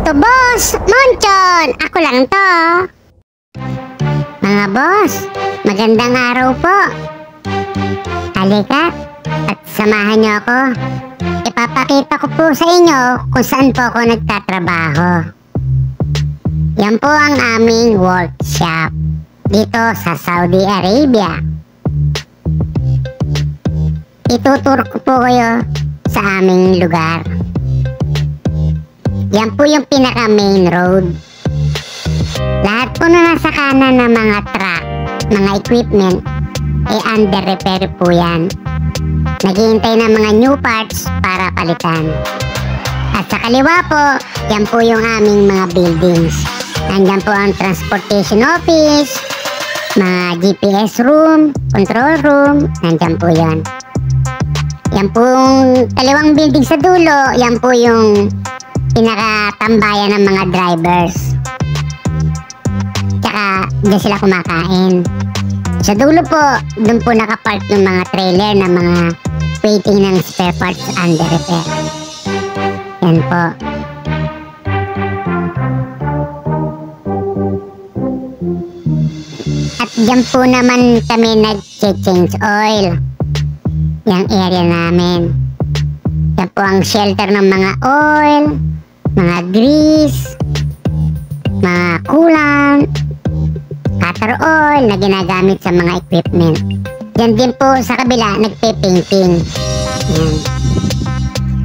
To Boss Monchon! Ako lang to. Mga boss, magandang araw po. Halika at samahan niyo ako. Ipapakita ko po sa inyo kung saan po ako nagtatrabaho. Yan po ang aming workshop dito sa Saudi Arabia. Ituturo ko po kayo sa aming lugar. Yan po yung pinaka main road. Lahat po na nasa kanan ng mga truck, mga equipment, under repair po yan. Naghihintay ng mga new parts para palitan. At sa kaliwa po, yan po yung aming mga buildings. Nandyan po ang transportation office, mga GPS room, control room, nandyan po yan. Yan pong kaliwang building sa dulo, yan po yung pinakatambayan ng mga drivers. Tsaka dyan sila kumakain. Sa dulo po, dun po nakapark yung mga trailer na mga waiting ng spare parts under repair. Yan po. At dyan po naman kami nag-change oil. Yung area namin. Yan po ang shelter ng mga oil, mga grease, mga coolant, cutter oil na ginagamit sa mga equipment. Yan din po sa kabila, nagpe-painting. Yan.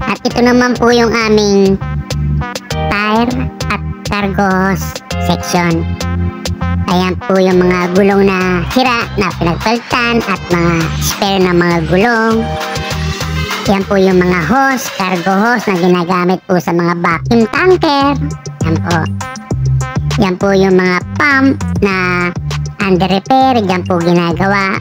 At ito naman po yung aming tire at cargo hose section. Ayan po yung mga gulong na sira na pinagpalitan at mga spare na mga gulong. Yan po yung mga hose, cargo hose na ginagamit po sa mga vacuum tanker. Yan po. Yan po yung mga pump na under repair. Yan po ginagawa.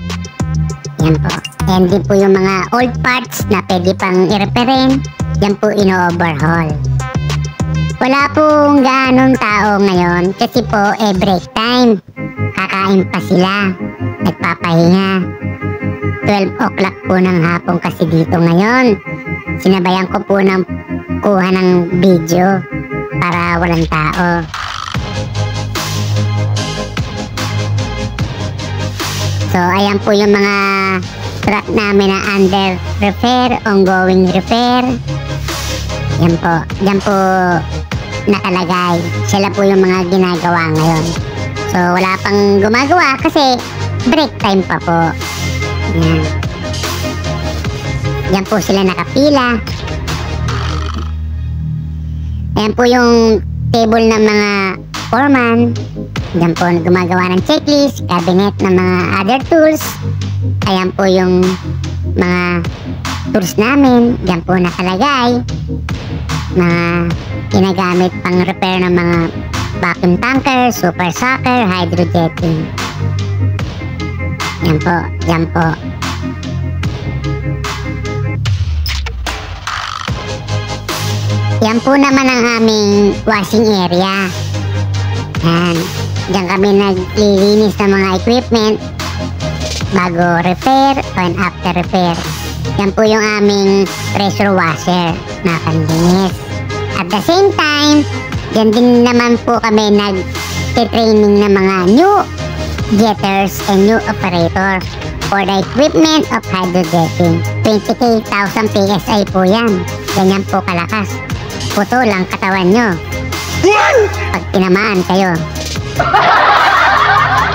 Yan po. Yan din po yung mga old parts na pwede pang i-repairin. Yan po ino-overhaul. Wala pong gaanong tao ngayon kasi po break time. Kakain pa sila. Nagpapahinga. 12 o'clock po ng hapon kasi dito ngayon. Sinabayan ko po ng kuha ng video para walang tao. So ayan po yung mga truck namin na under repair, ongoing repair. Yan po. Yan po nakalagay. Sila po yung mga ginagawa ngayon. So wala pang gumagawa kasi break time pa po. Yan. Yan po sila nakapila. Ayan po yung table ng mga foreman. Yan po gumagawa ng checklist, cabinet ng mga other tools. Ayan po yung mga tools namin. Yan po nakalagay. Mga ginagamit pang repair ng mga vacuum tanker, super sucker, hydrojetting. Yan po, yan po. Yan po naman ang aming washing area. Yan. Diyan kami naglilinis ng mga equipment bago repair and after repair. Yan po yung aming pressure washer na panlinis. At the same time, yan din naman po kami nag-training ng mga new jetters and new operator for the equipment of hydrojetting. 20,000 PSI po yan. Ganyan po kalakas. Puto lang katawan nyo pag tinamaan kayo.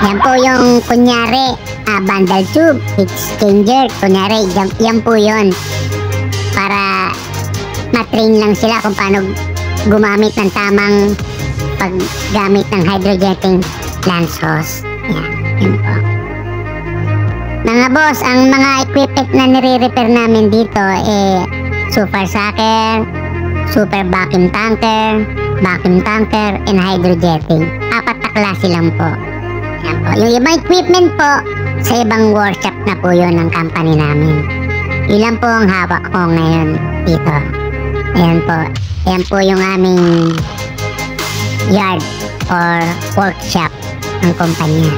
Yan po yung kunyari bundle tube, exchanger. Kunyari yan po yun para matrain lang sila kung paano gumamit ng tamang paggamit ng hydrojetting lance hose. Yan po. Mga boss, ang mga equipment na nire-repair namin dito super sucker, super vacuum tanker, and hydrojetting. 4 na klase lang po. Yan po. po. Yung ibang equipment po, sa ibang workshop na po yun ng company namin. Yun lang po ang hawak ko ngayon dito. Ayan po. Ayan po yung aming yard or workshop ng kumpanya.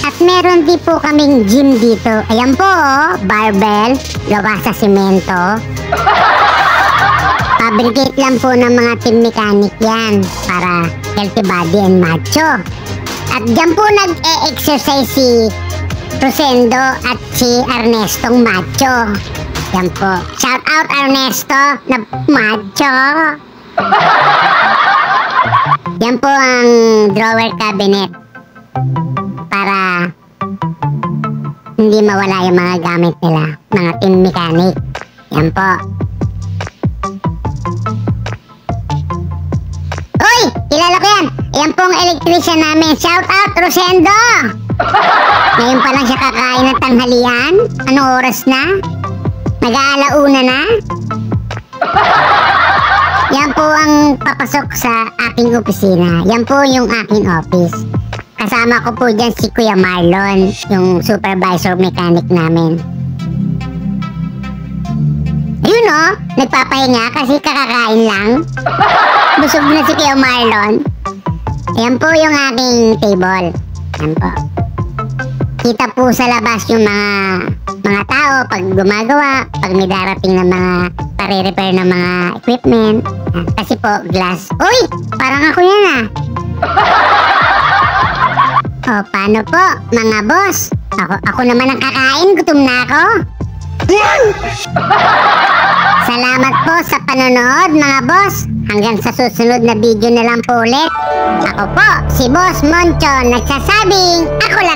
At meron din po kaming gym dito. Ayan po, oh, barbell, gawa sa simento. Fabricate lang po ng mga team mechanic yan para healthy body and macho. At dyan po nag-e-exercise si Rosendo at si Ernestong macho. Yan po. Shout out Ernesto na macho. Yan po ang drawer cabinet para hindi mawala yung mga gamit nila, mga team mechanic. Yan po. Uy! Kilala ko yan! Yan pong electrician namin. Shout out Rosendo! Ngayon pa lang siya kakain ng tanghalian? Anong oras na? Nag-aalauna na? Yan po ang papasok sa aking opisina. Yan po yung aking office. Kasama ko po dyan si Kuya Marlon, yung supervisor mechanic namin. Ayun o, nagpapahinga kasi kakakain lang. Busog na si Kuya Marlon. Ayan po yung aking table. Ayan po. Kita po sa labas yung mga tao pag gumagawa, pag may darating na mga pare-repair ng mga equipment. Kasi po, glass. Uy! Parang ako yan ah. O, paano po, mga boss? Ako naman ang kakain, gutom na ako. Salamat po sa panonood, mga boss. Hanggang sa susunod na video na lang po ulit. Ako po, si Boss Moncho, nagsasabing, ako lang